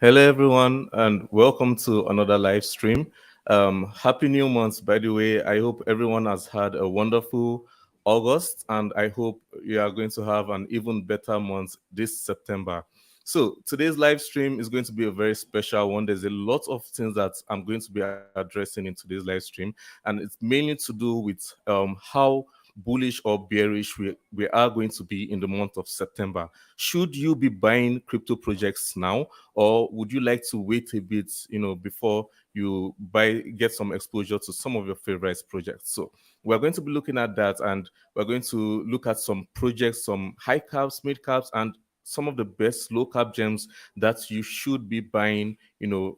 Hello, everyone, and welcome to another live stream. Happy New Month, by the way. I hope everyone has had a wonderful August, and I hope you are going to have an even better month this September. So, today's live stream is going to be a very special one. There's a lot of things that I'm going to be addressing in today's live stream, and it's mainly to do with how bullish or bearish we are going to be in the month of September. Should you be buying crypto projects now, or would you like to wait a bit, before you get some exposure to some of your favorite projects? So we're going to be looking at that, and we're going to look at some projects, some high caps, mid caps, and some of the best low cap gems that you should be buying,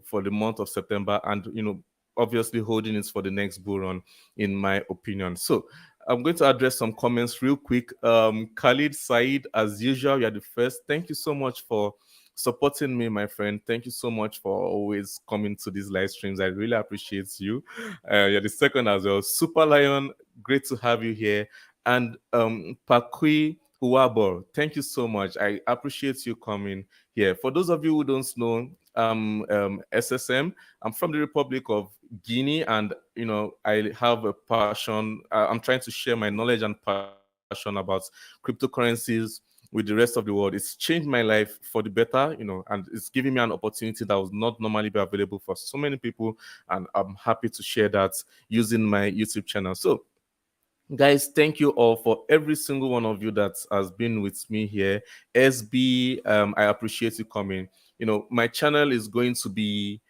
for the month of September, and obviously holding it for the next bull run, in my opinion. So I'm going to address some comments real quick. Khalid Said, as usual, you're the first. Thank you so much for supporting me, my friend. Thank you so much for always coming to these live streams. I really appreciate you. You're the second as well. Super Lion, great to have you here. And Pakui Uwabo, thank you so much. I appreciate you coming here. For those of you who don't know, SSM. I'm from the Republic of Guinea, and I have a passion. I'm trying to share my knowledge and passion about cryptocurrencies with the rest of the world. It's changed my life for the better, and it's giving me an opportunity that would not normally be available for so many people. And I'm happy to share that using my YouTube channel. So, guys, thank you all for every single one of you that has been with me here. SB, I appreciate you coming. My channel is going to be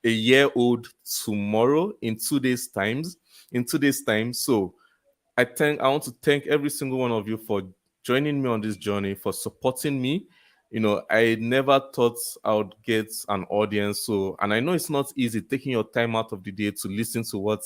a year old tomorrow, in 2 days times. In 2 days time. So I want to thank every single one of you for joining me on this journey, for supporting me. I never thought I would get an audience. So, and I know it's not easy taking your time out of the day to listen to what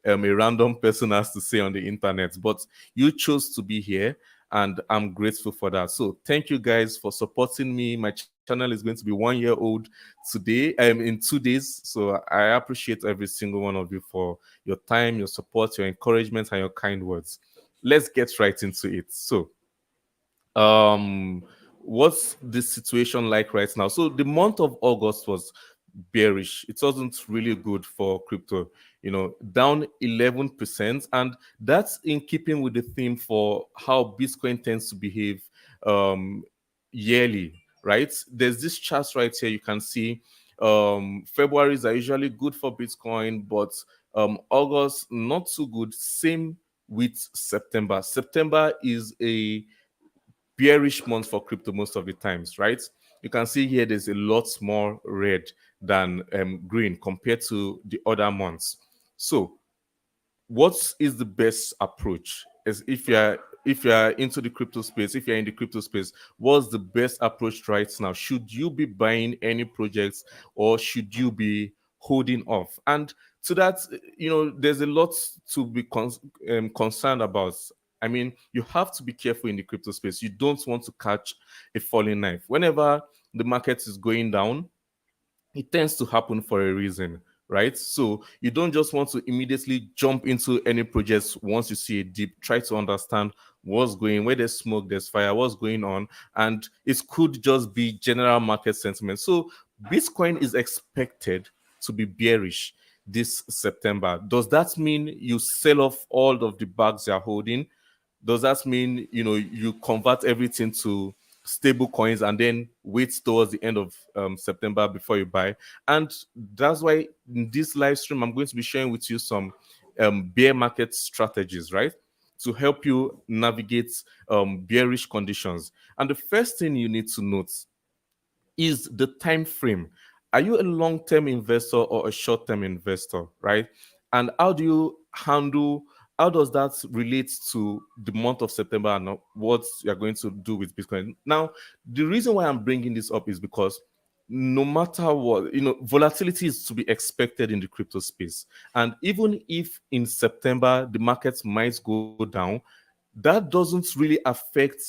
a random person has to say on the internet, but you chose to be here, and I'm grateful for that. So thank you guys for supporting me. My channel is going to be 1 year old today, in 2 days. So I appreciate every single one of you for your time, your support, your encouragement, and your kind words. Let's get right into it. So um what's the situation like right now? So the month of August was bearish. It wasn't really good for crypto, down 11%, and that's in keeping with the theme for how Bitcoin tends to behave yearly, right? There's this chart right here. You can see Februaries are usually good for Bitcoin, but August not so good. Same with September. September is a bearish month for crypto most of the times, right? You can see here there's a lot more red than green compared to the other months. So what is the best approach? Is if you're into the crypto space, if you're in the crypto space, what's the best approach right now? Should you be buying any projects, or should you be holding off? And to that, there's a lot to be concerned about. I mean, you have to be careful in the crypto space. You don't want to catch a falling knife. Whenever the market is going down, it tends to happen for a reason, right? So you don't just want to immediately jump into any projects once you see a dip. Try to understand where there's smoke, there's fire, what's going on. And it could just be general market sentiment. So Bitcoin is expected to be bearish this September. Does that mean you sell off all of the bags you're holding? Does that mean you convert everything to stable coins and then wait towards the end of September before you buy? And that's why in this live stream I'm going to be sharing with you some bear market strategies, right, to help you navigate bearish conditions. And the first thing you need to note is the time frame. Are you a long-term investor or a short-term investor, right? And how does that relate to the month of September and what you're going to do with Bitcoin? Now, the reason why I'm bringing this up is because no matter what, volatility is to be expected in the crypto space. And even if in September the markets might go down, that doesn't really affect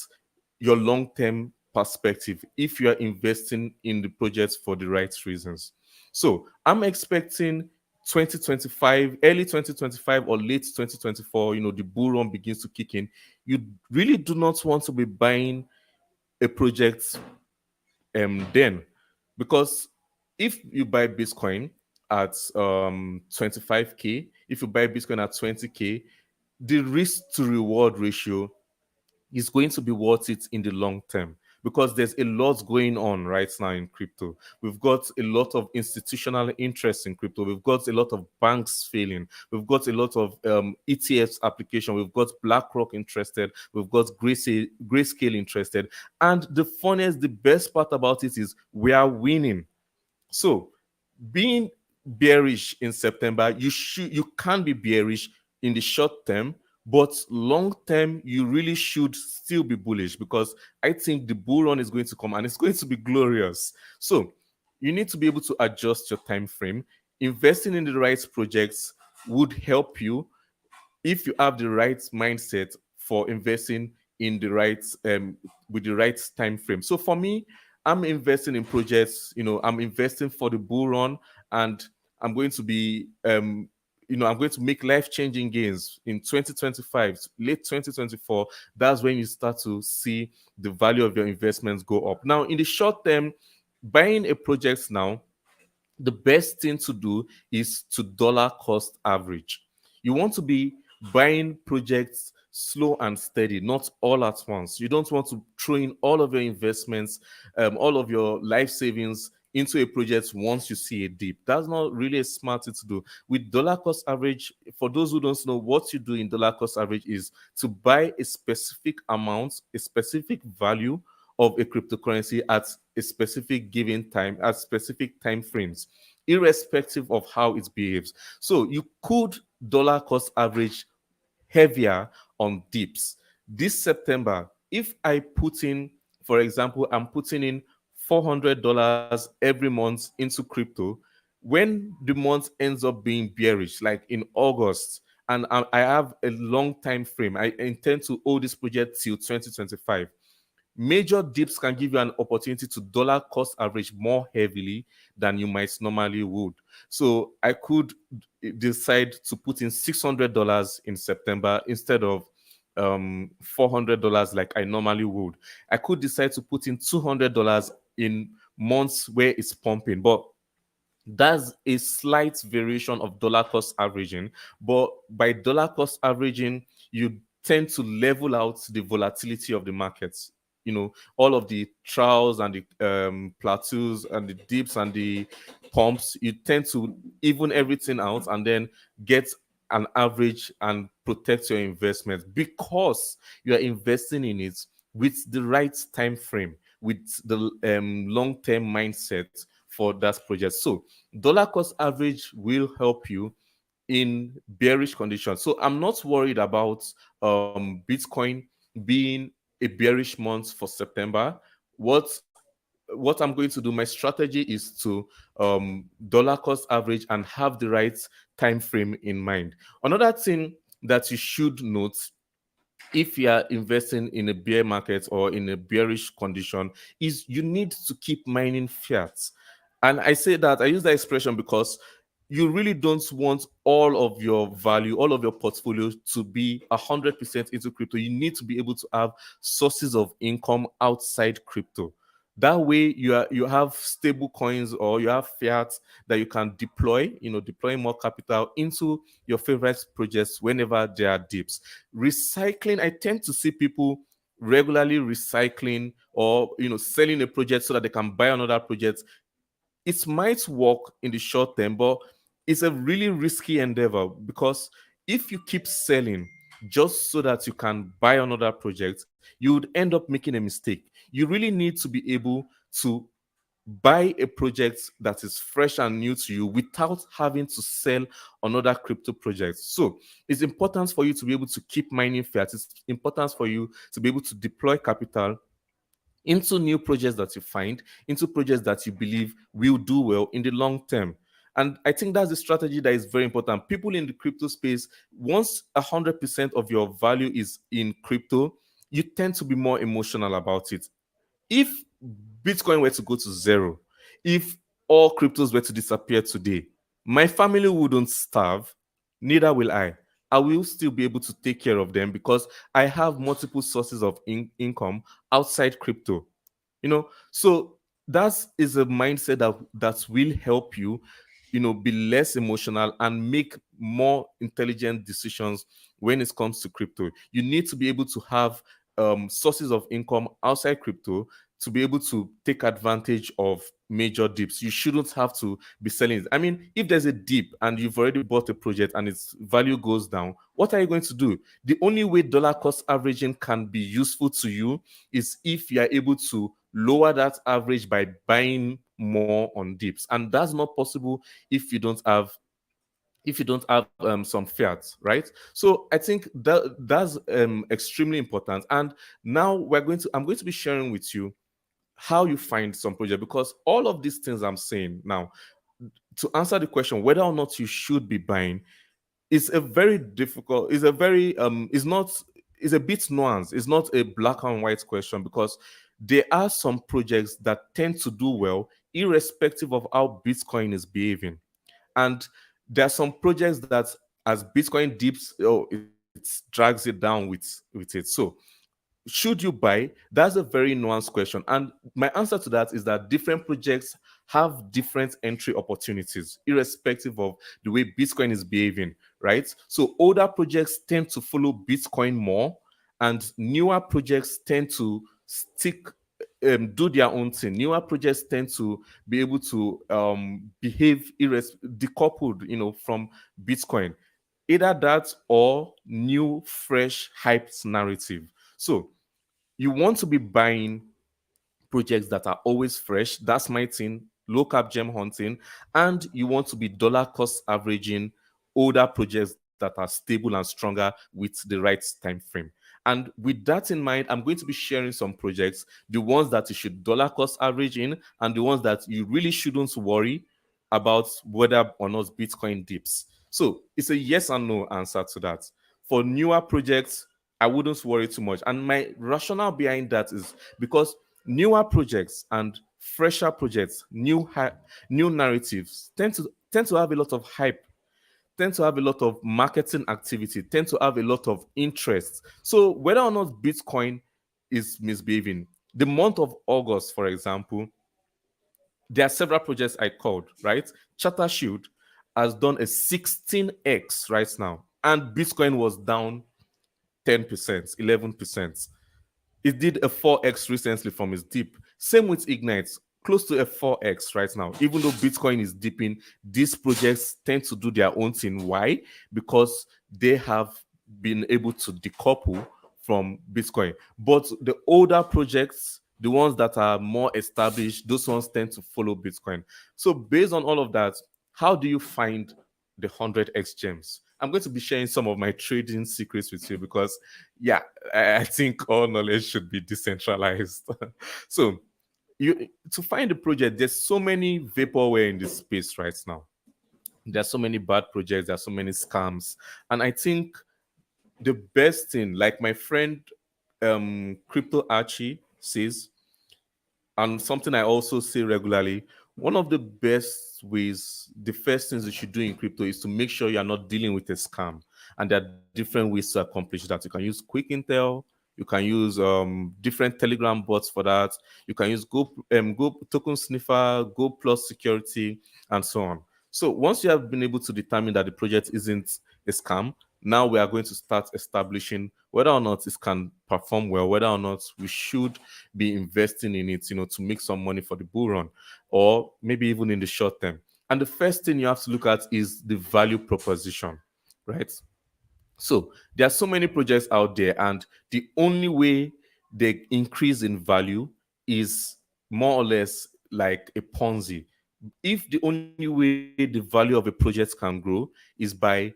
your long-term perspective if you are investing in the projects for the right reasons. So I'm expecting 2025, early 2025 or late 2024, the bull run begins to kick in. You really do not want to be buying a project then, because if you buy Bitcoin at 25k, if you buy Bitcoin at 20k, the risk to reward ratio is going to be worth it in the long term, because there's a lot going on right now in crypto. We've got a lot of institutional interest in crypto. We've got a lot of banks failing. We've got a lot of ETFs application. We've got BlackRock interested. We've got Grayscale interested. And the best part about it is we are winning. So being bearish in September, you can be bearish in the short term, but long term you really should still be bullish, because I think the bull run is going to come and it's going to be glorious. So you need to be able to adjust your time frame. Investing in the right projects would help you if you have the right mindset for investing in the right with the right time frame. So for me, I'm investing in projects, I'm investing for the bull run, and I'm going to be I'm going to make life-changing gains in 2025, late 2024. That's when you start to see the value of your investments go up. Now, in the short term, buying a project now, the best thing to do is to dollar cost average. You want to be buying projects slow and steady, not all at once. You don't want to throw in all of your investments, all of your life savings into a project once you see a dip. That's not really a smart thing to do. With dollar cost average, for those who don't know, what you do in dollar cost average is to buy a specific amount, a specific value of a cryptocurrency at a specific given time, at specific time frames, irrespective of how it behaves. So you could dollar cost average heavier on dips. This September, if I put in, for example, I'm putting in $400 every month into crypto, when the month ends up being bearish, like in August, and I have a long time frame, I intend to hold this project till 2025. Major dips can give you an opportunity to dollar cost average more heavily than you might normally would. So I could decide to put in $600 in September instead of $400 like I normally would. I could decide to put in $200 in months where it's pumping, but that's a slight variation of dollar cost averaging. But by dollar cost averaging, you tend to level out the volatility of the markets. All of the trials and the plateaus and the dips and the pumps, you tend to even everything out and then get an average and protect your investment, because you are investing in it with the right time frame, with the long-term mindset for that project. So dollar cost average will help you in bearish conditions. So I'm not worried about Bitcoin being a bearish month for September. What I'm going to do, my strategy is to dollar cost average and have the right time frame in mind. Another thing that you should note, if you are investing in a bear market or in a bearish condition, is you need to keep mining fiat. And I say that, I use that expression because you really don't want all of your value, all of your portfolio to be 100% into crypto. You need to be able to have sources of income outside crypto. That way you have stable coins or you have fiat that you can deploy, deploy more capital into your favorite projects whenever there are dips. Recycling, I tend to see people regularly recycling or selling a project so that they can buy another project. It might work in the short term, but it's a really risky endeavor, because if you keep selling just so that you can buy another project, you would end up making a mistake. You really need to be able to buy a project that is fresh and new to you without having to sell another crypto project. So it's important for you to be able to keep mining fiat. It's important for you to be able to deploy capital into new projects that you find, into projects that you believe will do well in the long term. And I think that's a strategy that is very important. People in the crypto space, once 100% of your value is in crypto, you tend to be more emotional about it. If Bitcoin were to go to zero, if all cryptos were to disappear today, my family wouldn't starve, neither will I. I will still be able to take care of them because I have multiple sources of income outside crypto. So that is a mindset that will help you, be less emotional and make more intelligent decisions when it comes to crypto. You need to be able to have sources of income outside crypto to be able to take advantage of major dips. You shouldn't have to be selling it. I mean, if there's a dip and you've already bought a project and its value goes down, what are you going to do? The only way dollar cost averaging can be useful to you is if you are able to lower that average by buying more on dips, and that's not possible if you don't have some fiat, right? So I think that's extremely important. And now I'm going to be sharing with you how you find some project, because all of these things I'm saying now, to answer the question whether or not you should be buying, is a very difficult, is a very is not, is a bit nuanced. It's not a black and white question, because there are some projects that tend to do well irrespective of how Bitcoin is behaving. And there are some projects that, as Bitcoin dips, it drags it down with it. So should you buy? That's a very nuanced question. And my answer to that is that different projects have different entry opportunities, irrespective of the way Bitcoin is behaving, right? So older projects tend to follow Bitcoin more, and newer projects tend to stick, do their own thing. Newer projects tend to be able to behave decoupled, from Bitcoin. Either that or new, fresh, hyped narrative. So you want to be buying projects that are always fresh. That's my thing, low cap gem hunting. And you want to be dollar cost averaging older projects that are stable and stronger with the right time frame. And with that in mind, I'm going to be sharing some projects, the ones that you should dollar cost average in, and the ones that you really shouldn't worry about whether or not Bitcoin dips. So it's a yes and no answer to that. For newer projects, I wouldn't worry too much. And my rationale behind that is because newer projects and fresher projects, new narratives tend to have a lot of hype, tend to have a lot of marketing activity, tend to have a lot of interest. So whether or not Bitcoin is misbehaving, the month of August, for example, there are several projects I called, right? Charter Shield has done a 16x right now, and Bitcoin was down 10%, 11%. It did a 4x recently from its dip. Same with Ignite, close to a 4x right now. Even though Bitcoin is dipping, these projects tend to do their own thing. Why? Because they have been able to decouple from Bitcoin. But the older projects, the ones that are more established, those ones tend to follow Bitcoin. So based on all of that, how do you find the 100x gems? I'm going to be sharing some of my trading secrets with you, because yeah, I think all knowledge should be decentralized. So you, to find the project, there's so many vaporware in this space right now. There's so many bad projects, there's so many scams. And I think the best thing, like my friend Crypto Archie says, and something I also say regularly, one of the best ways, the first things you should do in crypto is to make sure you're not dealing with a scam. And there are different ways to accomplish that. You can use Quick Intel, you can use different Telegram bots for that. You can use Go Token Sniffer, Go Plus Security, and so on. So once you have been able to determine that the project isn't a scam, now we are going to start establishing whether or not it can perform well, whether or not we should be investing in it, to make some money for the bull run, or maybe even in the short term. And the first thing you have to look at is the value proposition, right? So there are so many projects out there, and the only way they increase in value is more or less like a Ponzi. If the only way the value of a project can grow is by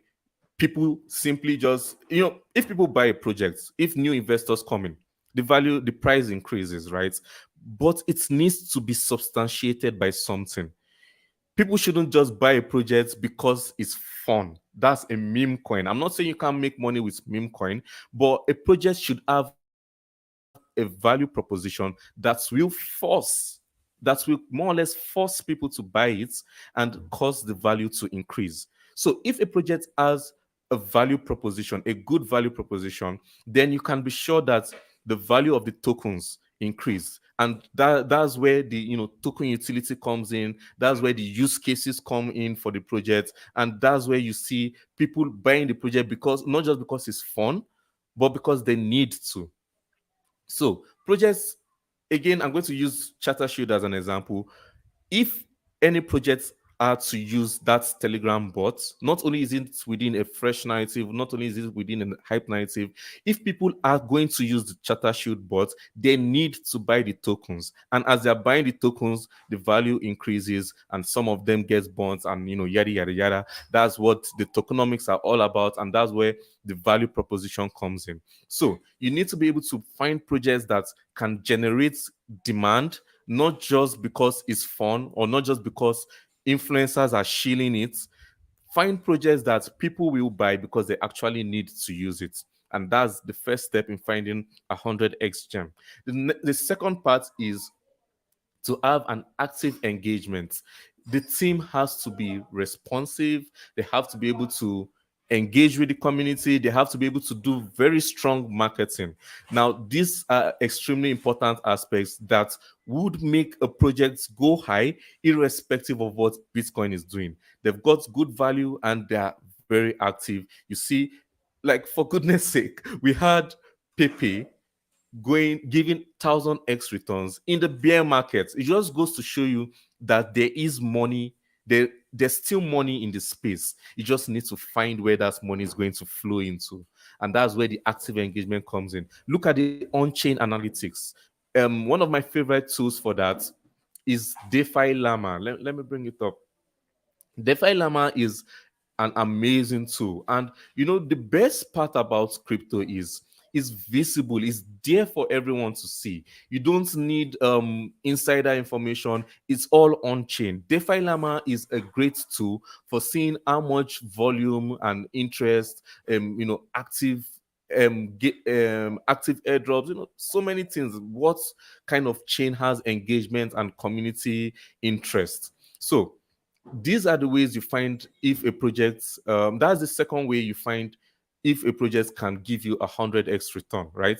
people simply just, if people buy a project, if new investors come in, the price increases, right? But it needs to be substantiated by something. People shouldn't just buy a project because it's fun. That's a meme coin. I'm not saying you can't make money with meme coin, but a project should have a value proposition that will more or less force people to buy it and cause the value to increase. So if a project has a value proposition, a good value proposition, then you can be sure that the value of the tokens increase. And that's where the token utility comes in. That's where the use cases come in for the project. And that's where you see people buying the project, because not just because it's fun, but because they need to. So projects, again, I'm going to use Charter Shield as an example. If any projects are to use that Telegram bot, not only is it within a fresh narrative, not only is it within a hype narrative, if people are going to use the Charter Shield bot, they need to buy the tokens. And as they're buying the tokens, the value increases, and some of them gets bonds, and yada yada yada. That's what the tokenomics are all about, and that's where the value proposition comes in. So you need to be able to find projects that can generate demand, not just because it's fun or not just because influencers are shilling it. Find projects that people will buy because they actually need to use it. And that's the first step in finding 100x gem. The second part is to have an active engagement. The team has to be responsive. They have to be able to engage with the community. They have to be able to do very strong marketing. Now, these are extremely important aspects that would make a project go high, irrespective of what Bitcoin is doing. They've got good value and they are very active. You see, like, for goodness sake, we had Pepe giving 1000x returns in the bear market. It just goes to show you that there is money. There's still money in the space. You just need to find where that money is going to flow into, and that's where the active engagement comes in. Look at the on-chain analytics. One of my favorite tools for that is DeFi Llama. Let me bring it up. DeFi Llama is an amazing tool. And the best part about crypto is it's visible, it's there for everyone to see. You don't need insider information, it's all on chain. DeFi Llama is a great tool for seeing how much volume and interest, active active airdrops, so many things. What kind of chain has engagement and community interest? So these are the ways you find if a project, that's the second way you find if a project can give you 100x return, right?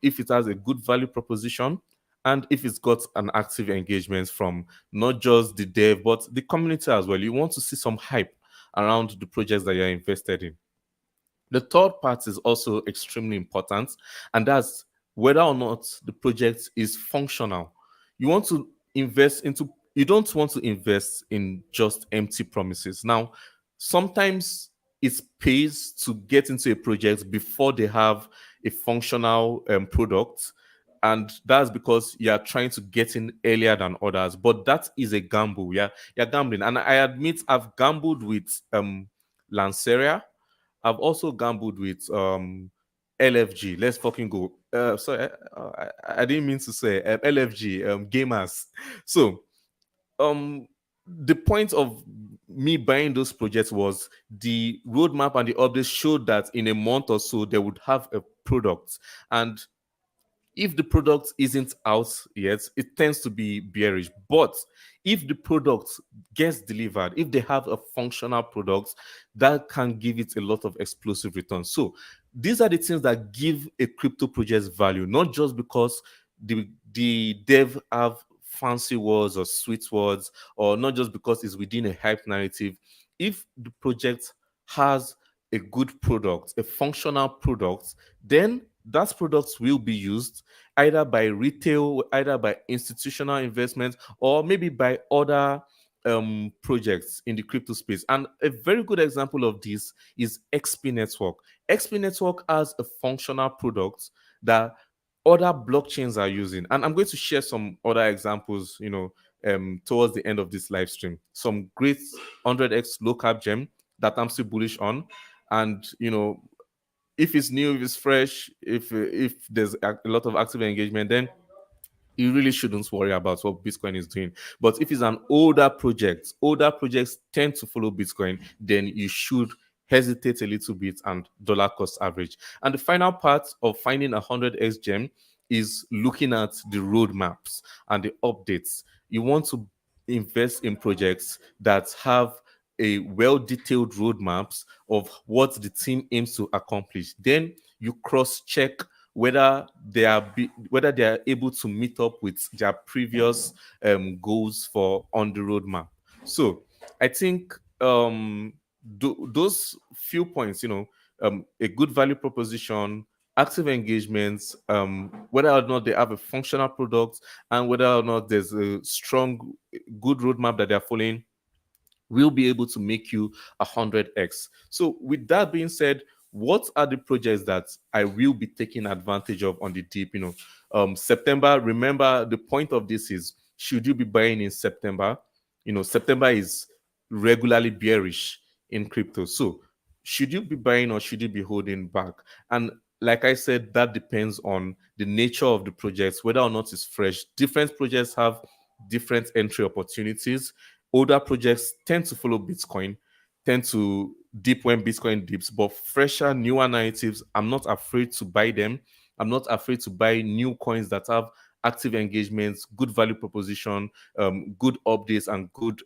If it has a good value proposition, and if it's got an active engagement from not just the dev but the community as well. You want to see some hype around the projects that you're invested in. The third part is also extremely important, and that's whether or not the project is functional. You want to invest into, you don't want to invest in just empty promises. Now, sometimes it pays to get into a project before they have a functional product, and that's because you are trying to get in earlier than others. But that is a gamble. Yeah, you're gambling, and I admit I've gambled with Lanceria. I've also gambled with LFG. Let's fucking go. Sorry, I didn't mean to say LFG, gamers. So, the point of me buying those projects was the roadmap and the updates showed that in a month or so they would have a product. And if the product isn't out yet, it tends to be bearish. But if the product gets delivered, if they have a functional product, that can give it a lot of explosive returns. So these are the things that give a crypto project value, not just because the dev have fancy words or sweet words, or not just because it's within a hype narrative. If the project has a good product, a functional product, then that product will be used either by retail, either by institutional investment, or maybe by other projects in the crypto space. And a very good example of this is XP Network. XP Network has a functional product that other blockchains are using. And I'm going to share some other examples, towards the end of this live stream. Some great 100x Lowcap gem that I'm still bullish on. And, if it's new, if it's fresh, if there's a lot of active engagement, then you really shouldn't worry about what Bitcoin is doing. But if it's an older projects tend to follow Bitcoin, then you should hesitate a little bit and dollar cost average. And the final part of finding 100x gem is looking at the roadmaps and the updates. You want to invest in projects that have a well-detailed roadmaps of what the team aims to accomplish. Then you cross-check whether they are able to meet up with their previous goals for on the roadmap. So I think those few points, a good value proposition, active engagements, whether or not they have a functional product, and whether or not there's a strong, good roadmap that they're following, will be able to make you 100x. So, with that being said, what are the projects that I will be taking advantage of on the deep? September. Remember, the point of this is: should you be buying in September? September is regularly bearish in crypto. So, should you be buying or should you be holding back? And like I said, that depends on the nature of the projects, whether or not it's fresh. Different projects have different entry opportunities. Older projects tend to follow Bitcoin, tend to dip when Bitcoin dips, but fresher, newer narratives, I'm not afraid to buy them. I'm not afraid to buy new coins that have active engagements, good value proposition, good updates, and good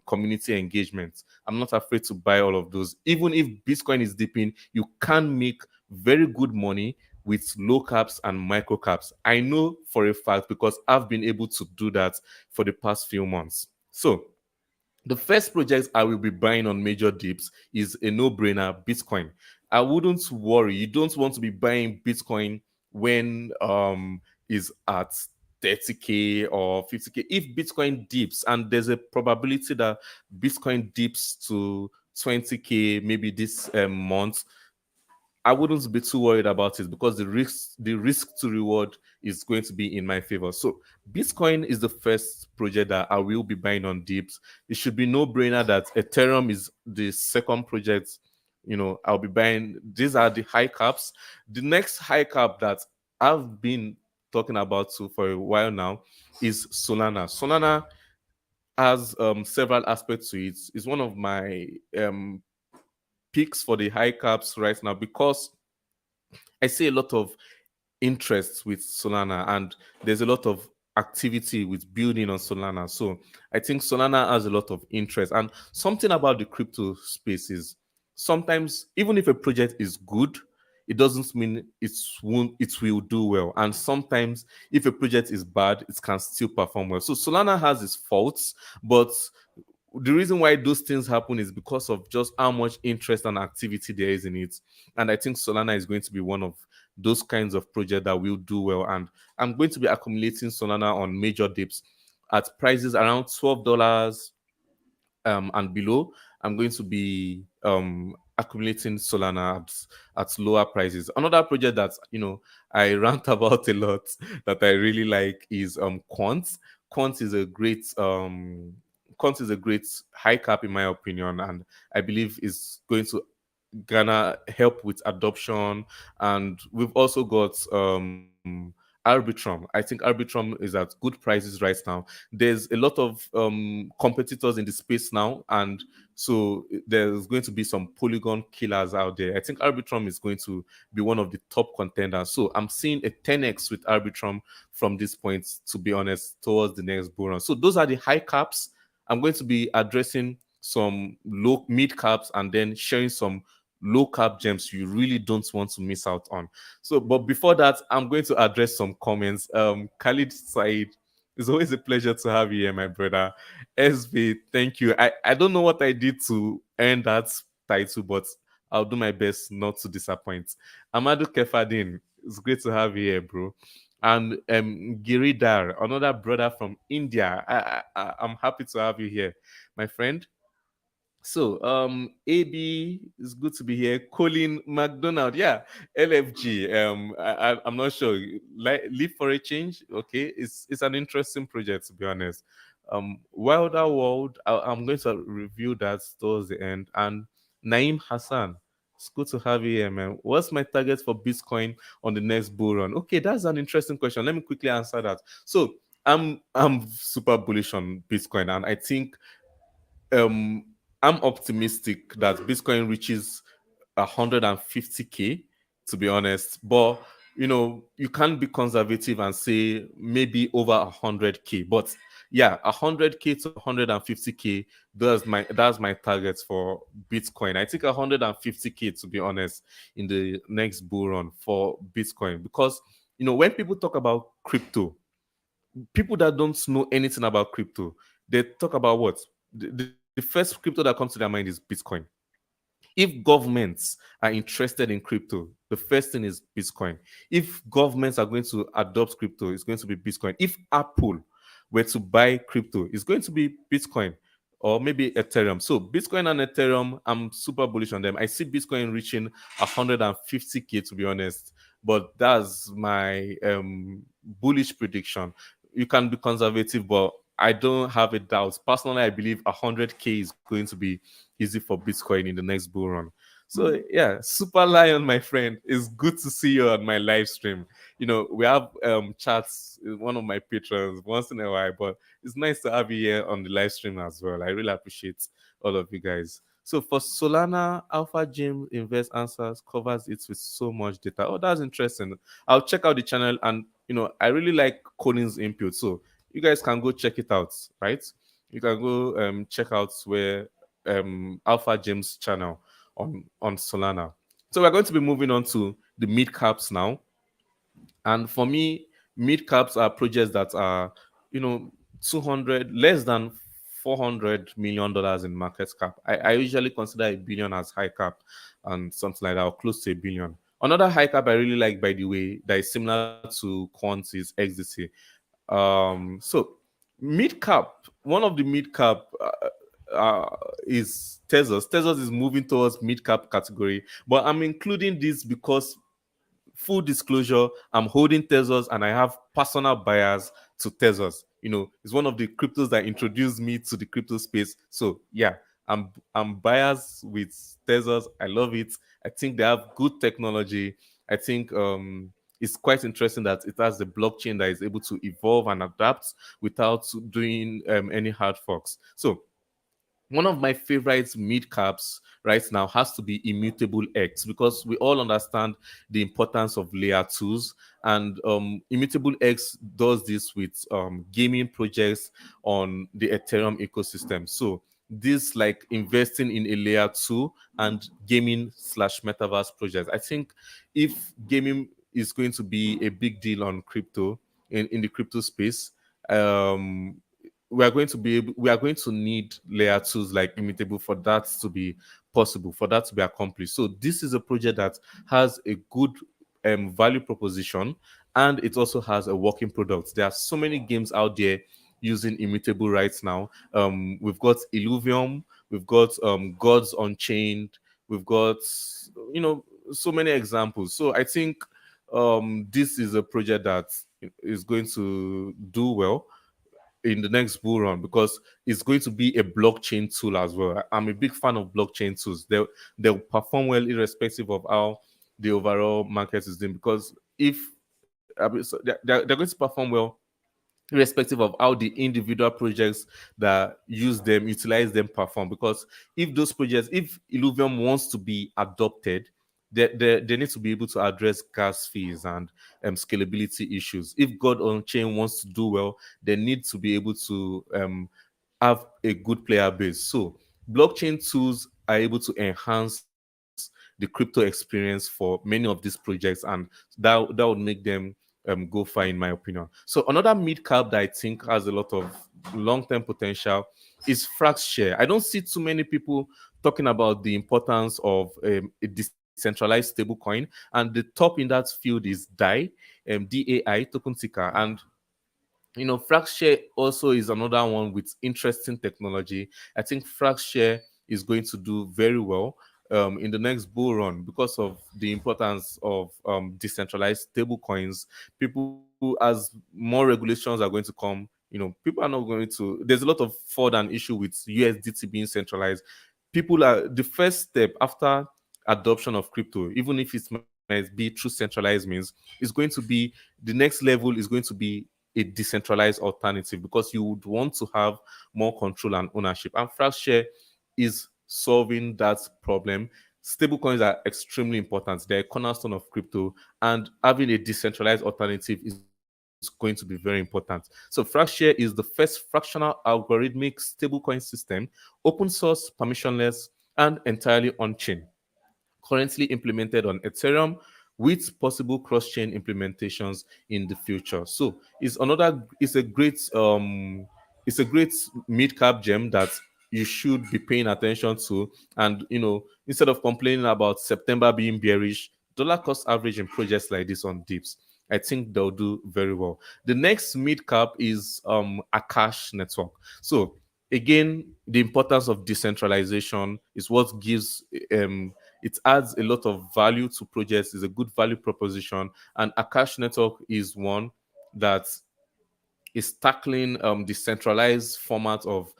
community engagement. I'm not afraid to buy all of those. Even if Bitcoin is dipping, you can make very good money with low caps and micro caps. I know for a fact because I've been able to do that for the past few months. So, the first project I will be buying on major dips is a no-brainer, Bitcoin. I wouldn't worry. You don't want to be buying Bitcoin when is at 30K or 50K. If Bitcoin dips, and there's a probability that Bitcoin dips to 20K maybe this month, I wouldn't be too worried about it because the risk to reward is going to be in my favor. So Bitcoin is the first project that I will be buying on dips. It should be no brainer that Ethereum is the second project. I'll be buying. These are the high caps. The next high cap that I've been talking about too for a while now is Solana. Solana has several aspects to it. It's one of my picks for the high caps right now because I see a lot of interest with Solana, and there's a lot of activity with building on Solana. So I think Solana has a lot of interest. And something about the crypto space is sometimes, even if a project is good, it doesn't mean it will do well. And sometimes, if a project is bad, it can still perform well. So Solana has its faults, but the reason why those things happen is because of just how much interest and activity there is in it. And I think Solana is going to be one of those kinds of projects that will do well. And I'm going to be accumulating Solana on major dips at prices around $12 and below. I'm going to be accumulating Solana at lower prices. Another project that I rant about a lot that I really like is Quant. Quant is a great Quant is a great high cap in my opinion, and I believe is going to gonna help with adoption. And we've also got Arbitrum. I think Arbitrum is at good prices right now. There's a lot of competitors in the space now, and so there's going to be some Polygon killers out there. I think Arbitrum is going to be one of the top contenders. So I'm seeing a 10x with Arbitrum from this point, to be honest, towards the next bull run. So those are the high caps. I'm going to be addressing some low mid caps and then sharing some low cap gems you really don't want to miss out on. So, but before that, I'm going to address some comments. Khalid Said, it's always a pleasure to have you here, my brother. SB, thank you. I don't know what I did to earn that title, but I'll do my best not to disappoint. Amadou Kefadin, it's great to have you here, bro. And Giridhar, another brother from India. I'm happy to have you here, my friend. So, AB is good to be here. Colin McDonald, yeah, LFG. I'm not sure. Like, live for a change. Okay, it's an interesting project to be honest. Wilder World. I'm going to review that towards the end. And Naim Hassan, it's good to have you here, man. What's my target for Bitcoin on the next bull run? Okay, that's an interesting question. Let me quickly answer that. So, I'm super bullish on Bitcoin, and I think um I'm optimistic that Bitcoin reaches 150K, to be honest. But you can't be conservative and say maybe over 100K. But yeah, 100K to 150K. That's my target for Bitcoin. I think 150K, to be honest, in the next bull run for Bitcoin, because when people talk about crypto, people that don't know anything about crypto, they talk about what? The first crypto that comes to their mind is Bitcoin. If governments are interested in crypto, the first thing is Bitcoin. If governments are going to adopt crypto, it's going to be Bitcoin. If Apple were to buy crypto, it's going to be Bitcoin or maybe Ethereum. So Bitcoin and Ethereum, I'm super bullish on them. I see Bitcoin reaching 150K, to be honest, but that's my bullish prediction. You can be conservative, but I don't have a doubt. Personally, I believe 100K is going to be easy for Bitcoin in the next bull run. So yeah, Super Lion, my friend, it's good to see you on my live stream. We have chats, one of my patrons once in a while, but it's nice to have you here on the live stream as well. I really appreciate all of you guys. So for Solana, Alpha James Invest Answers covers it with so much data. Oh, that's interesting. I'll check out the channel, and I really like Colin's input. So you guys can go check it out, right? You can go check out where Alpha James channel on Solana. So we're going to be moving on to the mid caps now. And for me, mid caps are projects that are, 200 less than $400 million in market cap. I usually consider a billion as high cap and something like that, or close to a billion. Another high cap I really like, by the way, that is similar to Quant is XDC. So mid cap, one of the mid cap is Tezos. Tezos is moving towards mid cap category, but I'm including this because, full disclosure, I'm holding Tezos and I have personal bias to Tezos. It's one of the cryptos that introduced me to the crypto space. So yeah, I'm biased with Tezos. I love it. I think they have good technology. I think it's quite interesting that it has the blockchain that is able to evolve and adapt without doing any hard forks. So one of my favorite mid caps right now has to be Immutable X, because we all understand the importance of layer twos, and Immutable X does this with gaming projects on the Ethereum ecosystem. So this, like, investing in a layer two and gaming slash metaverse projects. I think if gaming is going to be a big deal on crypto, in the crypto space, um we are going to need layer twos like Immutable for that to be possible, for that to be accomplished. So this is a project that has a good value proposition, and it also has a working product. There are so many games out there using Immutable right now. We've got Illuvium, we've got Gods Unchained, we've got, so many examples. So I think this is a project that is going to do well in the next bull run, because it's going to be a blockchain tool as well. I'm a big fan of blockchain tools. They'll perform well irrespective of how the overall market is doing, because if so they're going to perform well irrespective of how the individual projects that utilize them perform. Because if Illuvium wants to be adopted, they need to be able to address gas fees and scalability issues. If God on chain wants to do well, they need to be able to have a good player base. So blockchain tools are able to enhance the crypto experience for many of these projects, and that would make them go far, in my opinion. So another mid cap that I think has a lot of long-term potential is FraxShare. I don't see too many people talking about the importance of a decentralized stablecoin, and the top in that field is DAI, token ticker. And FraxShare also is another one with interesting technology. I think FraxShare is going to do very well in the next bull run because of the importance of decentralized stable coins. People, as more regulations are going to come, people are not going to. There's a lot of fraud and issue with USDT being centralized. People are the first step after adoption of crypto, even if it might be through centralized means, is going to be the next level is going to be a decentralized alternative, because you would want to have more control and ownership. And FraxShare is solving that problem. Stablecoins are extremely important. They're a cornerstone of crypto, and having a decentralized alternative is going to going to be very important. So Fractshare is the first fractional algorithmic stablecoin system, open source, permissionless, and entirely on-chain, currently implemented on Ethereum with possible cross-chain implementations in the future. So it's a great mid-cap gem that you should be paying attention to. And instead of complaining about September being bearish, dollar cost average in projects like this on dips, I think they'll do very well. The next mid cap is Akash Network. So again, the importance of decentralization is what gives it adds a lot of value to projects. Is a good value proposition, and Akash Network is one that is tackling the centralized format of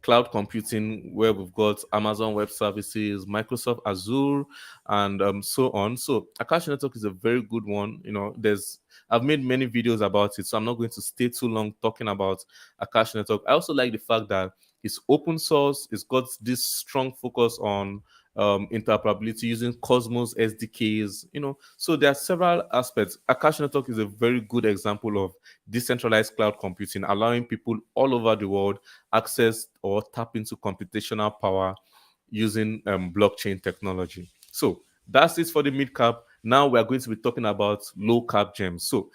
cloud computing, where we've got Amazon Web Services, Microsoft Azure, and so on. So Akash Network is a very good one. I've made many videos about it, so I'm not going to stay too long talking about Akash Network. I also like the fact that it's open source. It's got this strong focus on interoperability using Cosmos SDKs. So there are several aspects. Akash Network is a very good example of decentralized cloud computing, allowing people all over the world access or tap into computational power using blockchain technology. So that's it for the mid cap. Now we're going to be talking about low cap gems. So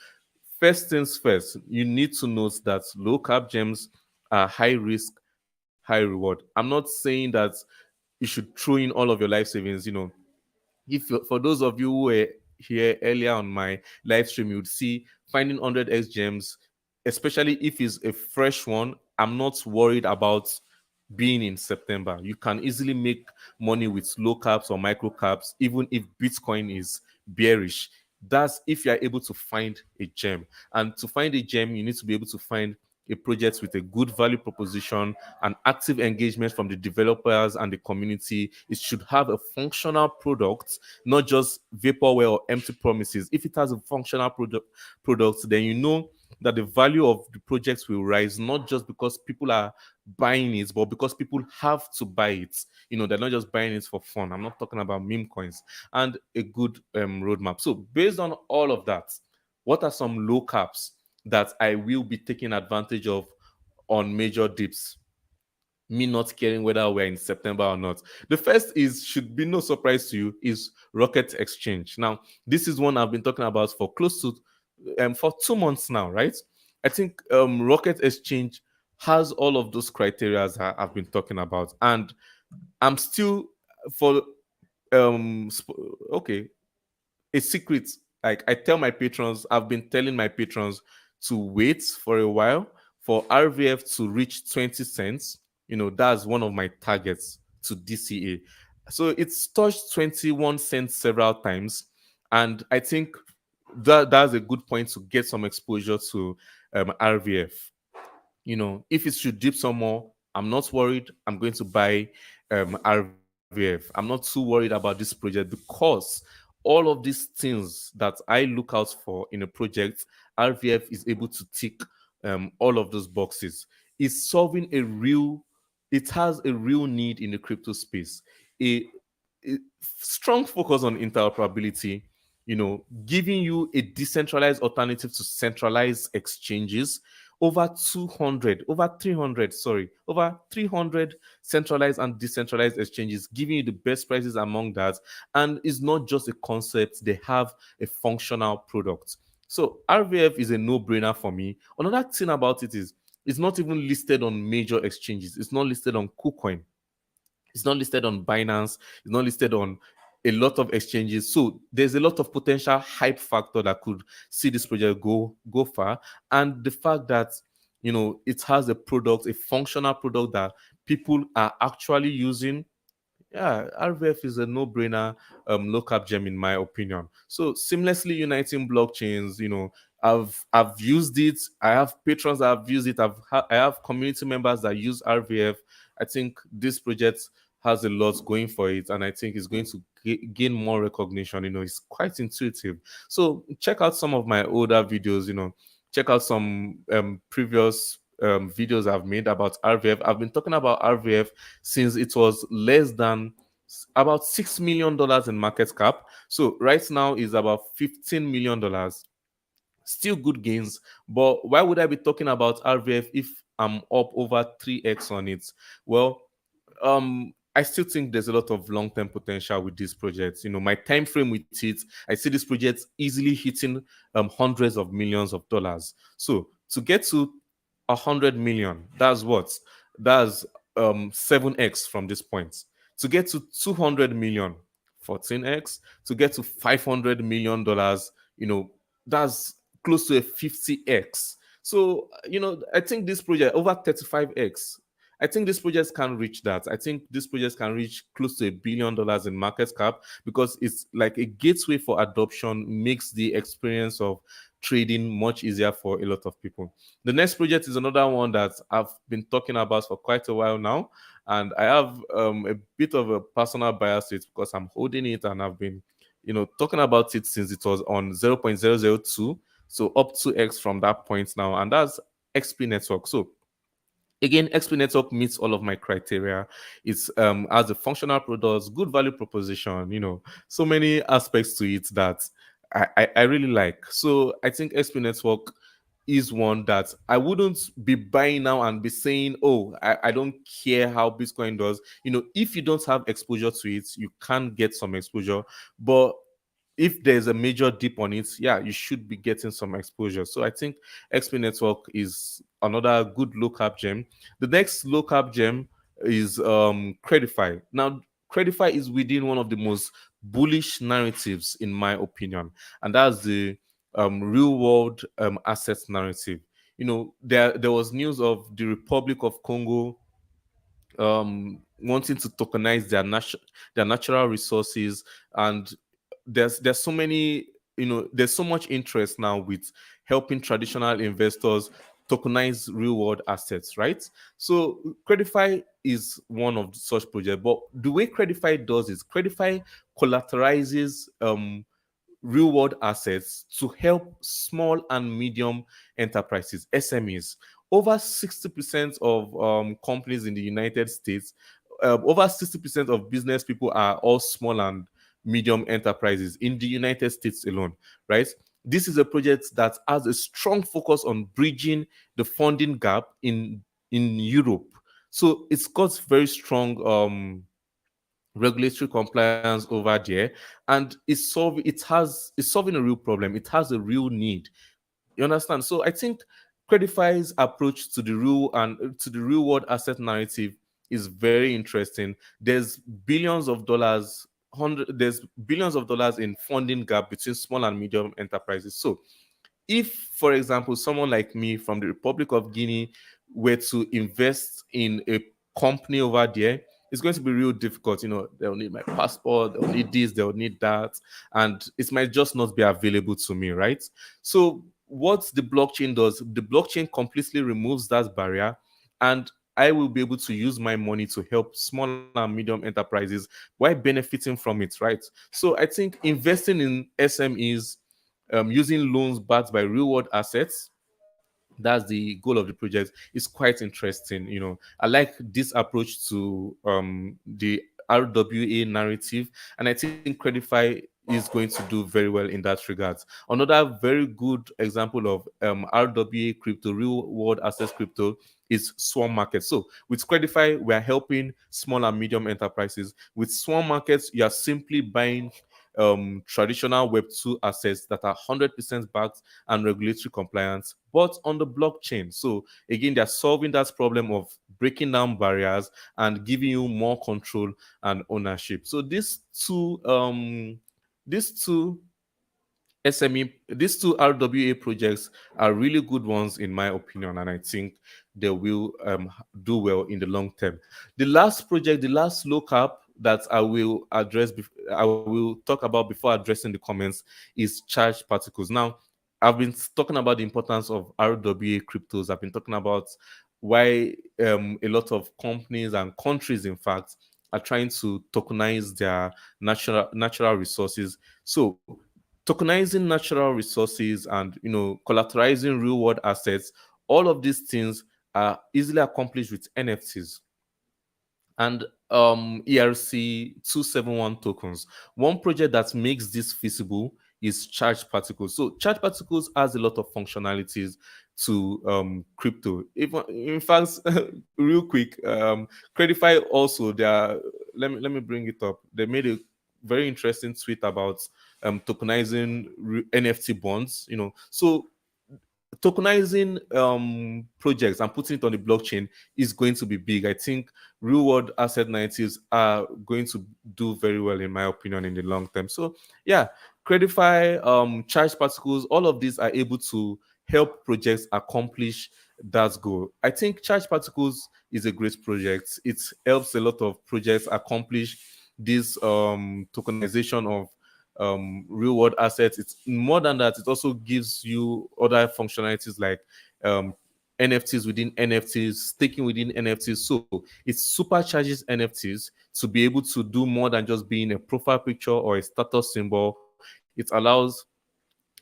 first things first, you need to note that low cap gems are high risk, high reward. I'm not saying that you should throw in all of your life savings. If for those of you who were here earlier on my live stream, you would see finding 100x gems, especially if it's a fresh one. I'm not worried about being in September. You can easily make money with low caps or micro caps, even if Bitcoin is bearish. That's if you're able to find a gem. And to find a gem, you need to be able to find a project with a good value proposition and active engagement from the developers and the community. It should have a functional product, not just vaporware or empty promises. If it has a functional product, then you know that the value of the project will rise, not just because people are buying it, but because people have to buy it. They're not just buying it for fun. I'm not talking about meme coins. And a good roadmap. So based on all of that, what are some low caps that I will be taking advantage of on major dips? Me not caring whether we're in September or not. The first should be no surprise to you, is Rocket Exchange. Now, this is one I've been talking about for close to for 2 months now, right? I think Rocket Exchange has all of those criteria I've been talking about, and I'm still for okay, a secret. Like I tell my patrons, I've been telling my patrons to wait for a while for RVF to reach 20 cents. That's one of my targets to DCA. So it's touched 21 cents several times. And I think that's a good point to get some exposure to RVF. If it should dip some more, I'm not worried. I'm going to buy RVF. I'm not too worried about this project because all of these things that I look out for in a project, RVF is able to tick all of those boxes. It's solving it has a real need in the crypto space. A strong focus on interoperability, giving you a decentralized alternative to centralized exchanges. Over 300 centralized and decentralized exchanges, giving you the best prices among that. And it's not just a concept, they have a functional product. So RVF is a no-brainer for me. Another thing about it is it's not even listed on major exchanges. It's not listed on KuCoin. It's not listed on Binance. It's not listed on a lot of exchanges. So there's a lot of potential hype factor that could see this project go far. And the fact that it has a product, a functional product that people are actually using. Yeah, RVF is a no-brainer low cap gem in my opinion. So seamlessly uniting blockchains, I've used it. I have patrons that have used it. I have community members that use RVF. I think this project has a lot going for it, and I think it's going to gain more recognition. It's quite intuitive. So check out some of my older videos. Check out some previous videos I've made about RVF. I've been talking about RVF since it was less than about $6 million in market cap. So right now is about $15 million. Still good gains, but why would I be talking about RVF if I'm up over 3x on it? Well, I still think there's a lot of long-term potential with this project. My time frame with it, I see this project easily hitting hundreds of millions of dollars. So to get to 100 million, that's what? That's 7x from this point. To get to 200 million, 14x. To get to 500 million dollars, that's close to a 50x. So, I think this project over 35x. I think these projects can reach that. I think these projects can reach close to $1 billion in market cap, because it's like a gateway for adoption, makes the experience of trading much easier for a lot of people. The next project is another one that I've been talking about for quite a while now, and I have a bit of a personal bias to it because I'm holding it and I've been, talking about it since it was on 0.002, so up 2x from that point now, and that's XP Network. So again, XP Network meets all of my criteria. It's as a functional product, good value proposition, so many aspects to it that I really like. So I think XP Network is one that I wouldn't be buying now and be saying, oh, I don't care how Bitcoin does. If you don't have exposure to it, you can get some exposure. But if there's a major dip on it, yeah, you should be getting some exposure. So I think XP Network is another good low cap gem. The next low cap gem is Credify. Now, Credify is within one of the most bullish narratives, in my opinion, and that's the real world assets narrative. There was news of the Republic of Congo wanting to tokenize their natural resources, and there's so many, there's so much interest now with helping traditional investors tokenize real world assets, right? So Credify is one of such projects, but the way Credify does is Credify collateralizes real world assets to help small and medium enterprises, SMEs. Over 60% of companies in the United States, over 60% of business people are all small and medium enterprises in the United States alone, right? This is a project that has a strong focus on bridging the funding gap in Europe. So it's got very strong regulatory compliance over there, and it's solving a real problem. It has a real need. You understand? So I think Credify's approach to the real world asset narrative is very interesting. There's billions of dollars in funding gap between small and medium enterprises. So if, for example, someone like me from the Republic of Guinea were to invest in a company over there, it's going to be real difficult. They'll need my passport, they'll need this, they'll need that, and it might just not be available to me, right? So what the blockchain does, the blockchain completely removes that barrier, and I will be able to use my money to help small and medium enterprises while benefiting from it, right? So I think investing in SMEs, using loans backed by real world assets, that's the goal of the project, is quite interesting. I like this approach to the RWA narrative, and I think Credify is going to do very well in that regard. Another very good example of RWA crypto, real world assets crypto, is Swarm Market. So with Credify, we are helping small and medium enterprises. With Swarm Markets, you are simply buying traditional Web2 assets that are 100% backed and regulatory compliant, but on the blockchain. So again, they're solving that problem of breaking down barriers and giving you more control and ownership. So these two these two RWA projects are really good ones in my opinion, and I think they will do well in the long term. The last project, the last low cap that I will talk about before addressing the comments is charged particles. Now, I've been talking about the importance of RWA cryptos. I've been talking about why a lot of companies and countries, in fact, are trying to tokenize their natural resources. So tokenizing natural resources and collateralizing real world assets, all of these things are easily accomplished with NFTs and ERC 271 tokens. One project that makes this feasible is charged particles. So charged particles has a lot of functionalities to crypto. Even in fact, real quick, Credify also they are, let me bring it up. They made a very interesting tweet about tokenizing NFT bonds. So tokenizing projects and putting it on the blockchain is going to be big. I think real world asset natives are going to do very well, in my opinion, in the long term. So yeah, Credify, charge particles, all of these are able to help projects accomplish that goal. I think charge particles is a great project. It helps a lot of projects accomplish this tokenization of real world assets. It's more than that, it also gives you other functionalities like um, NFTs within NFTs, staking within NFTs. So it supercharges NFTs to be able to do more than just being a profile picture or a status symbol. It allows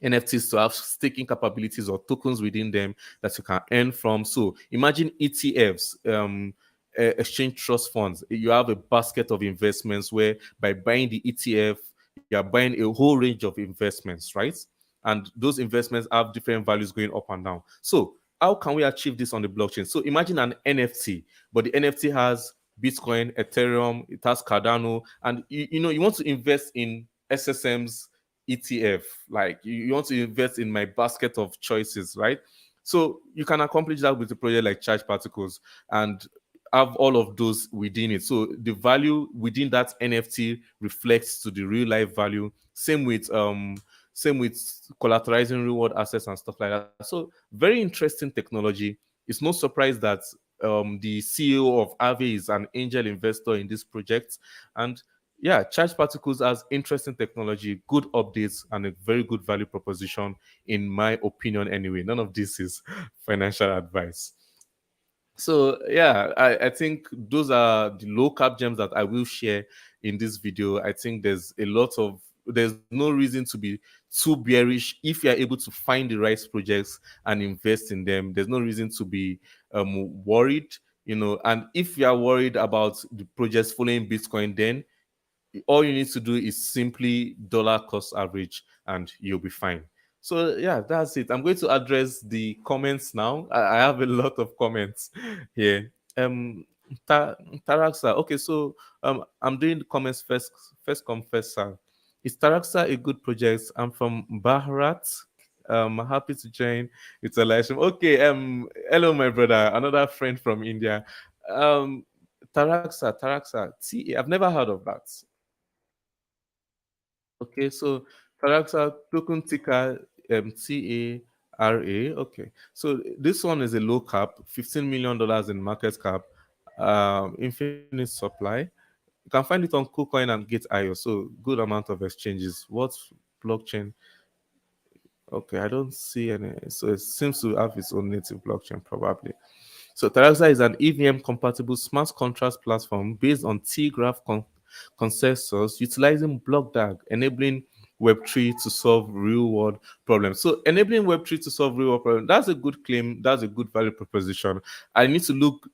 NFTs to have staking capabilities or tokens within them that you can earn from. So imagine ETFs, exchange trust funds. You have a basket of investments where by buying the ETF, you are buying a whole range of investments, right? And those investments have different values going up and down. So how can we achieve this on the blockchain? So imagine an NFT, but the NFT has Bitcoin, Ethereum, it has Cardano, and you want to invest in SSM's ETF. Like you want to invest in my basket of choices, right? So you can accomplish that with a project like Charge Particles and have all of those within it. So the value within that NFT reflects to the real life value. Same with collateralizing reward assets and stuff like that. So very interesting technology. It's no surprise that the CEO of Aave is an angel investor in this project. And yeah, Charge Particles has interesting technology, good updates, and a very good value proposition, in my opinion, anyway. None of this is financial advice. So yeah, I think those are the low cap gems that I will share in this video. I think there's no reason to be too bearish if you're able to find the right projects and invest in them. There's no reason to be worried, and if you are worried about the projects following Bitcoin, then all you need to do is simply dollar cost average and you'll be fine. So yeah, that's it. I'm going to address the comments now. I have a lot of comments here. Ta- Taraxa. Okay, so I'm doing the comments first. First come, first serve. Is Taraxa a good project? I'm from Bharat. Happy to join. It's a live stream. Okay. Hello, my brother. Another friend from India. Um, Taraxa. T. I've never heard of that. Okay, so character token ticker TARA. Okay, so this one is a low cap, $15 million in market cap, infinite supply. You can find it on KuCoin and Gate.io. So good amount of exchanges. What blockchain? Okay, I don't see any. So it seems to have its own native blockchain, probably. So Taraxa is an EVM compatible smart contract platform based on T-graph consensus utilizing block DAG, enabling Web3 to solve real world problems. So enabling Web3 to solve real world problems, that's a good claim. That's a good value proposition. I need to look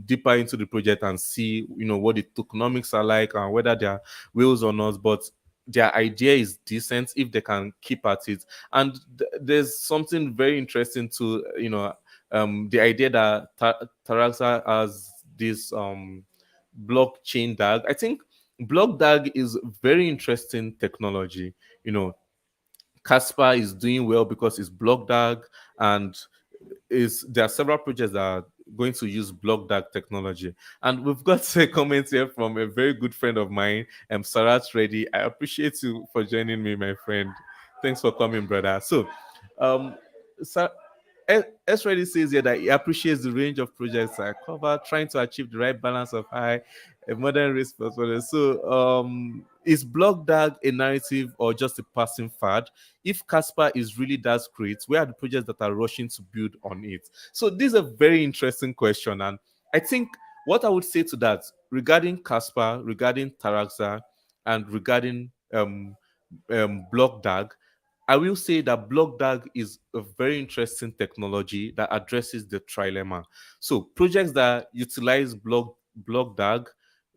deeper into the project and see, what the tokenomics are like and whether they are whales or not. But their idea is decent if they can keep at it. And there's something very interesting to, the idea that Taraxa has this blockchain DAG. I think block DAG is very interesting technology. You know, Casper is doing well because it's block DAG, and there are several projects that are going to use block DAG technology. And we've got a comment here from a very good friend of mine, Sarat Reddy. I appreciate you for joining me, my friend. Thanks for coming, brother. So, um, S Ready says here that he appreciates the range of projects I cover, trying to achieve the right balance of high modern risk portfolio. So, is Block DAG a narrative or just a passing fad? If Casper is really that great, where are the projects that are rushing to build on it? So, this is a very interesting question, and I think what I would say to that regarding Casper, regarding Taraxa, and regarding Block DAG, I will say that Block DAG is a very interesting technology that addresses the trilemma. So projects that utilize Block DAG,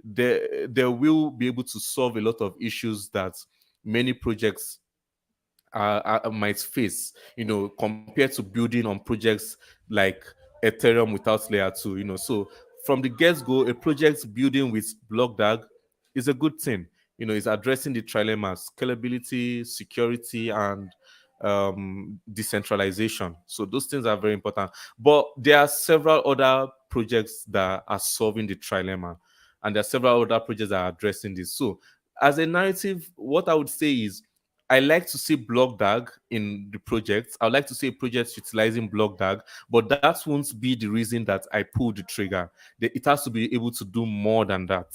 they will be able to solve a lot of issues that many projects might face, compared to building on projects like Ethereum without layer 2. So from the get-go, a project building with BlockDAG is a good thing. It's addressing the trilemma: scalability, security, and decentralization. So those things are very important. But there are several other projects that are solving the trilemma, and there are several other projects that are addressing this. So as a narrative, what I would say is I like to see BlockDAG in the project. I would like to see a project utilizing BlockDAG, but that won't be the reason that I pull the trigger. It has to be able to do more than that.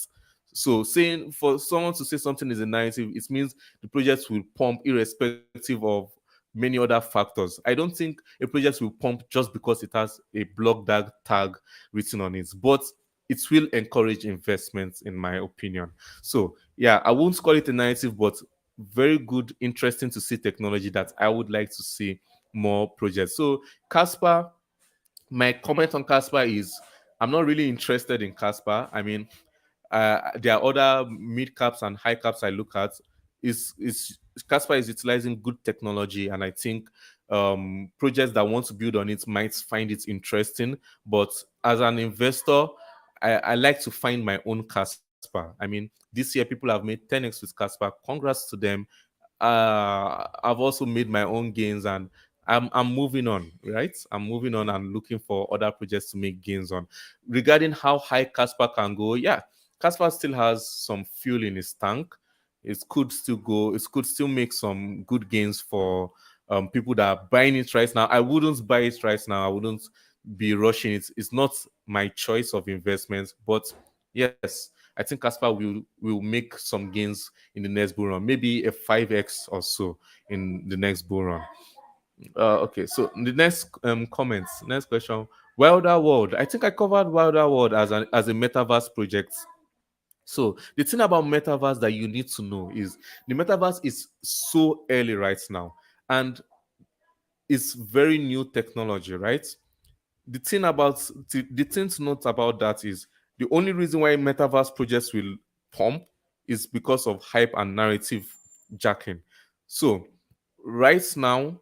So saying for someone to say something is a narrative, it means the project will pump irrespective of many other factors. I don't think a project will pump just because it has a BlockDAG tag written on it, but it will encourage investments, in my opinion. So yeah, I won't call it a narrative, but very good, interesting to see technology that I would like to see more projects. So Casper, my comment on Casper is I'm not really interested in Casper. I mean, there are other mid caps and high caps I look at. Is Casper is utilizing good technology, and I think projects that want to build on it might find it interesting. But as an investor, I like to find my own Casper. I mean, this year people have made 10x with Casper. Congrats to them. I've also made my own gains, and I'm moving on, right? I'm moving on and looking for other projects to make gains on. Regarding how high Casper can go, yeah, Casper still has some fuel in his tank. It could still go. It could still make some good gains for people that are buying it right now. I wouldn't buy it right now. I wouldn't be rushing it. It's not my choice of investment, but yes, I think Casper will make some gains in the next bull run, maybe a 5x or so in the next bull run. Okay, so the next comments, next question. Wilder World. I think I covered Wilder World as a metaverse project. So the thing about metaverse that you need to know is the metaverse is so early right now, and it's very new technology, right? The thing to note about that is the only reason why metaverse projects will pump is because of hype and narrative jacking. So right now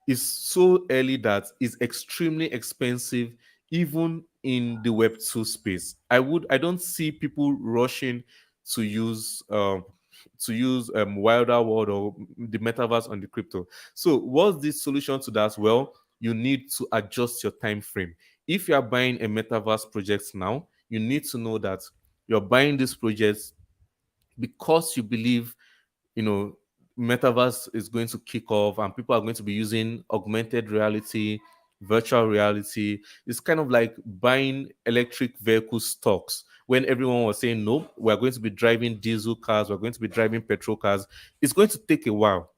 is so early that it's extremely expensive, even in the Web2 space. I don't see people rushing to use Wilder World or the metaverse on the crypto. So what's the solution to that? Well, you need to adjust your time frame. If you are buying a metaverse project now, you need to know that you're buying this project because you believe, you know, metaverse is going to kick off and people are going to be using augmented reality, virtual reality. It's kind of like buying electric vehicle stocks when everyone was saying no, we're going to be driving diesel cars, we're going to be driving petrol cars. It's going to take a while.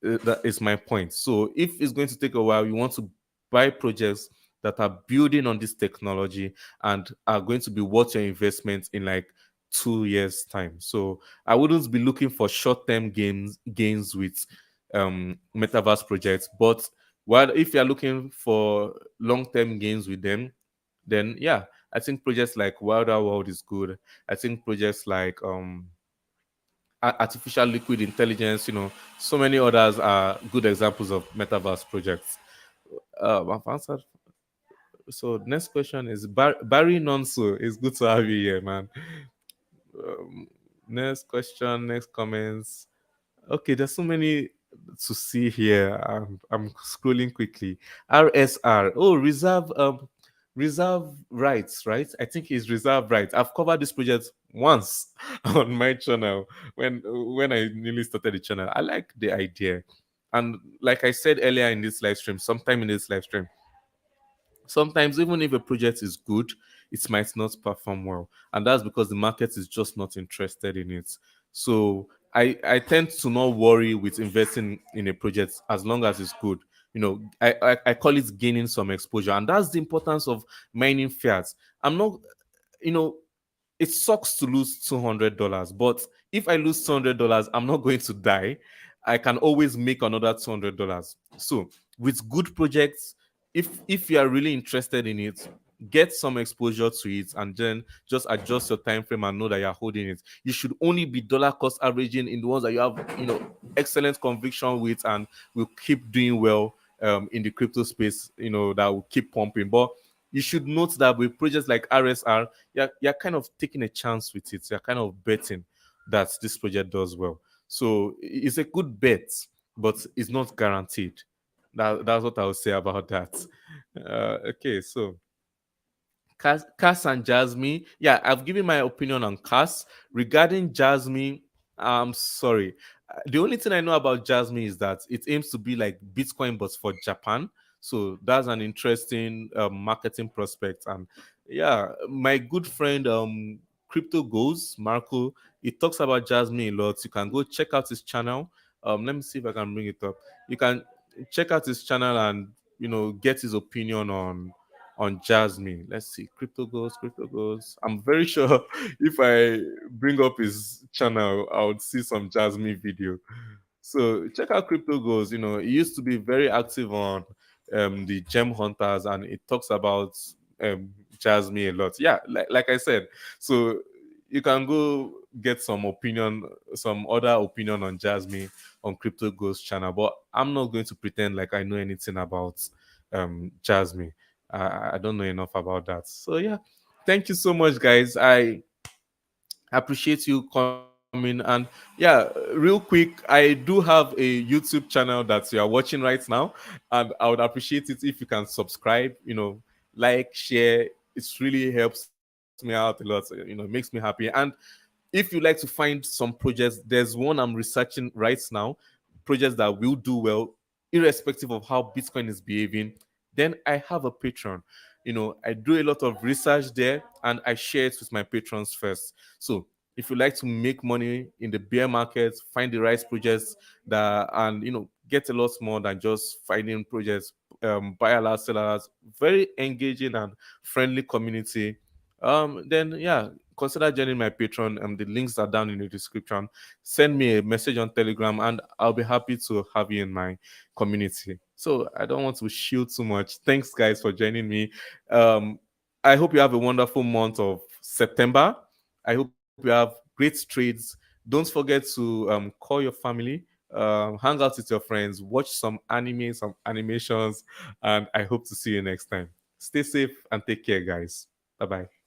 That is my point. So if it's going to take a while, you want to buy projects that are building on this technology and are going to be worth your investment in like 2 years time. So I wouldn't be looking for short-term gains with metaverse projects, but while if you're looking for long-term gains with them, then yeah, I think projects like Wilder World is good. I think projects like artificial liquid intelligence, so many others are good examples of metaverse projects. I've answered. So next question is Barry Nonso. It's good to have you here, man. Um, Next question, next comments. Okay, there's so many to see here. I'm scrolling quickly. RSR. Oh, reserve rights, right? I think it's reserve rights. I've covered this project once on my channel when I newly started the channel. I like the idea. And like I said earlier in this live stream, sometime in this live stream, sometimes even if a project is good, it might not perform well, and that's because the market is just not interested in it. So I tend to not worry with investing in a project as long as it's good. I call it gaining some exposure, and that's the importance of mining fiat. I'm not, you know it sucks to lose $200, but if I lose $200, I'm not going to die. I can always make another $200. So with good projects, if you are really interested in it, get some exposure to it and then just adjust your time frame and know that you're holding it. You should only be dollar cost averaging in the ones that you have, excellent conviction with and will keep doing well in the crypto space, that will keep pumping. But you should note that with projects like RSR, you're kind of taking a chance with it. You're kind of betting that this project does well. So it's a good bet, but it's not guaranteed. That's what I would say about that. Okay, so Cass and Jasmine. Yeah, I've given my opinion on Cass. Regarding Jasmine, I'm sorry. The only thing I know about Jasmine is that it aims to be like Bitcoin, but for Japan. So that's an interesting marketing prospect. And yeah, my good friend Crypto Goes, Marco, he talks about Jasmine a lot. You can go check out his channel. Let me see if I can bring it up. You can check out his channel and get his opinion on Jasmine. Let's see. Crypto goes. I'm very sure if I bring up his channel, I would see some Jasmine video. So check out Crypto Goes. He used to be very active on the Gem Hunters, and it talks about Jasmine a lot. Yeah, like I said. So you can go get some other opinion on Jasmine on Crypto Goes channel. But I'm not going to pretend like I know anything about Jasmine. I don't know enough about that. So yeah, thank you so much, guys. I appreciate you coming. And yeah, real quick, I do have a YouTube channel that you are watching right now, and I would appreciate it if you can subscribe. Like, share. It really helps me out a lot. Makes me happy. And if you like to find some projects, there's one I'm researching right now, projects that will do well, irrespective of how Bitcoin is behaving. Then I have a Patreon. I do a lot of research there and I share it with my patrons first. So if you like to make money in the bear market, find the right projects that and get a lot more than just finding projects, buy a lot, sell a lot, very engaging and friendly community. Then yeah, consider joining my Patreon. The links are down in the description. Send me a message on Telegram, and I'll be happy to have you in my community. So I don't want to shield too much. Thanks, guys, for joining me. Um, I hope you have a wonderful month of September. I hope you have great trades. Don't forget to call your family, hang out with your friends, watch some anime, some animations, and I hope to see you next time. Stay safe and take care, guys. Bye bye.